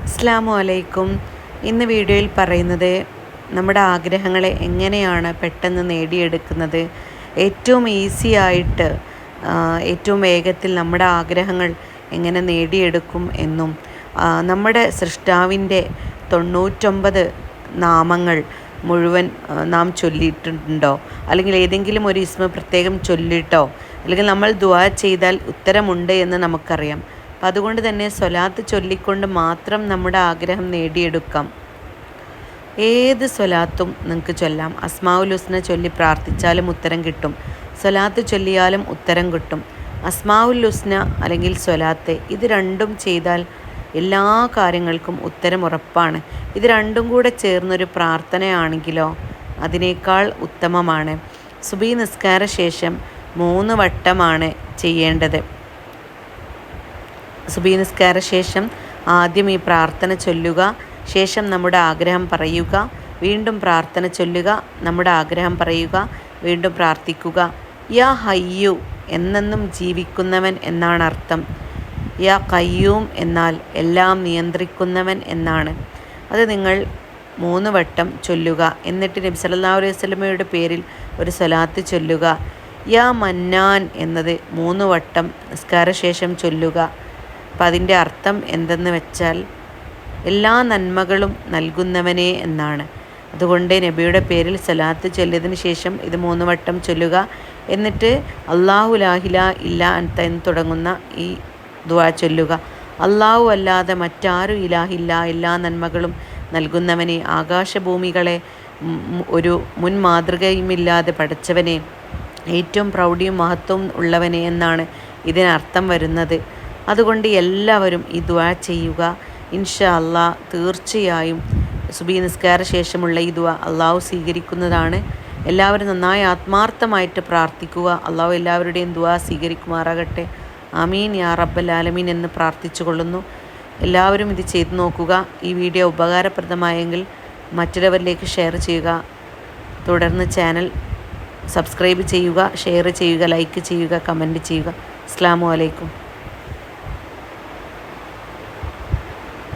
അസ്സലാമു അലൈക്കും. ഇന്ന് വീഡിയോയിൽ പറയുന്നത് നമ്മുടെ ആഗ്രഹങ്ങളെ എങ്ങനെയാണ് പെട്ടെന്ന് നേടിയെടുക്കുന്നത്, ഏറ്റവും ഈസി ആയിട്ട് ഏറ്റവും വേഗത്തിൽ നമ്മുടെ ആഗ്രഹങ്ങൾ എങ്ങനെ നേടിയെടുക്കും എന്നും നമ്മുടെ സൃഷ്ടാവിൻ്റെ 99 നാമങ്ങൾ മുഴുവൻ നാം ചൊല്ലിയിട്ടുണ്ടോ, അല്ലെങ്കിൽ ഏതെങ്കിലും ഒരു ഇസ്മ പ്രത്യേകം ചൊല്ലിട്ടോ, അല്ലെങ്കിൽ നമ്മൾ ദുആ ചെയ്താൽ ഉത്തരമുണ്ട് എന്ന് നമുക്കറിയാം. അപ്പം അതുകൊണ്ട് തന്നെ സ്വലാത്ത് ചൊല്ലിക്കൊണ്ട് മാത്രം നമ്മുടെ ആഗ്രഹം നേടിയെടുക്കാം. ഏത് സ്വലാത്തും നിങ്ങൾക്ക് ചൊല്ലാം. അസ്മാഉൽ ഹുസ്ന ചൊല്ലി പ്രാർത്ഥിച്ചാലും ഉത്തരം കിട്ടും, സ്വലാത്ത് ചൊല്ലിയാലും ഉത്തരം കിട്ടും. അസ്മാഉൽ ഹുസ്ന അല്ലെങ്കിൽ സ്വലാത്ത് ഇത് രണ്ടും ചെയ്താൽ എല്ലാ കാര്യങ്ങൾക്കും ഉത്തരം ഉറപ്പാണ്. ഇത് രണ്ടും കൂടെ ചേർന്നൊരു പ്രാർത്ഥനയാണെങ്കിലോ അതിനേക്കാൾ ഉത്തമമാണ്. സുബഹി നിസ്കാര ശേഷം 3 വട്ടമാണ് ചെയ്യേണ്ടത്. സുബഹി നിസ്കാര ശേഷം ആദ്യം ഈ പ്രാർത്ഥന ചൊല്ലുക, ശേഷം നമ്മുടെ ആഗ്രഹം പറയുക, വീണ്ടും പ്രാർത്ഥന ചൊല്ലുക, നമ്മുടെ ആഗ്രഹം പറയുക, വീണ്ടും പ്രാർത്ഥിക്കുക. യാ ഹയ്യു എന്നെന്നും ജീവിക്കുന്നവൻ എന്നാണ് അർത്ഥം. യാ ഖയ്യൂം എന്നാൽ എല്ലാം നിയന്ത്രിക്കുന്നവൻ എന്നാണ്. അത് നിങ്ങൾ 3 വട്ടം ചൊല്ലുക. എന്നിട്ട് നബി സല്ലല്ലാഹു അലൈഹി വസല്ലമയുടെ പേരിൽ ഒരു സ്വലാത്ത് ചൊല്ലുക. യാ മന്നാൻ എന്നത് 3 വട്ടം നിസ്കാരശേഷം ചൊല്ലുക. അപ്പം അതിൻ്റെ അർത്ഥം എന്തെന്ന് വെച്ചാൽ എല്ലാ നന്മകളും നൽകുന്നവനെ എന്നാണ്. അതുകൊണ്ട് നബിയുടെ പേരിൽ സ്വലാത്ത് ചൊല്ലിയതിന് ശേഷം ഇത് 3 വട്ടം ചൊല്ലുക. എന്നിട്ട് അല്ലാഹു ലാ ഇലാഹ ഇല്ലാ അൻത എന്ന് തുടങ്ങുന്ന ഈ ദുആ ചൊല്ലുക. അല്ലാഹു അല്ലാതെ മറ്റാരും ഇലാഹില്ല, എല്ലാ നന്മകളും നൽകുന്നവനെ, ആകാശഭൂമികളെ ഒരു മുൻ മാതൃകയുമില്ലാതെ പഠിച്ചവനെ, ഏറ്റവും പ്രൗഢിയും മഹത്വവും ഉള്ളവനെ എന്നാണ് ഇതിനർത്ഥം വരുന്നത്. അതുകൊണ്ട് എല്ലാവരും ഈ ദുആ ചെയ്യുക. ഇൻഷാ അല്ലാഹ് തീർച്ചയായും സുബഹി നിസ്കാര ശേഷമുള്ള ഈ ദുആ അള്ളാഹു സ്വീകരിക്കുന്നതാണ്. എല്ലാവരും നന്നായി ആത്മാർത്ഥമായിട്ട് പ്രാർത്ഥിക്കുക. അള്ളാഹു എല്ലാവരുടെയും ദുആ സ്വീകരിക്കുമാറാകട്ടെ. ആമീൻ യാ റബ്ബൽ ആലമീൻ എന്ന് പ്രാർത്ഥിച്ചു കൊള്ളുന്നു. എല്ലാവരും ഇത് ചെയ്തു നോക്കുക. ഈ വീഡിയോ ഉപകാരപ്രദമായെങ്കിൽ മറ്റുള്ളവരിലേക്ക് ഷെയർ ചെയ്യുക. തുടർന്ന് ചാനൽ സബ്സ്ക്രൈബ് ചെയ്യുക, ഷെയർ ചെയ്യുക, ലൈക്ക് ചെയ്യുക, കമൻറ്റ് ചെയ്യുക. അസ്സലാമു അലൈക്കും.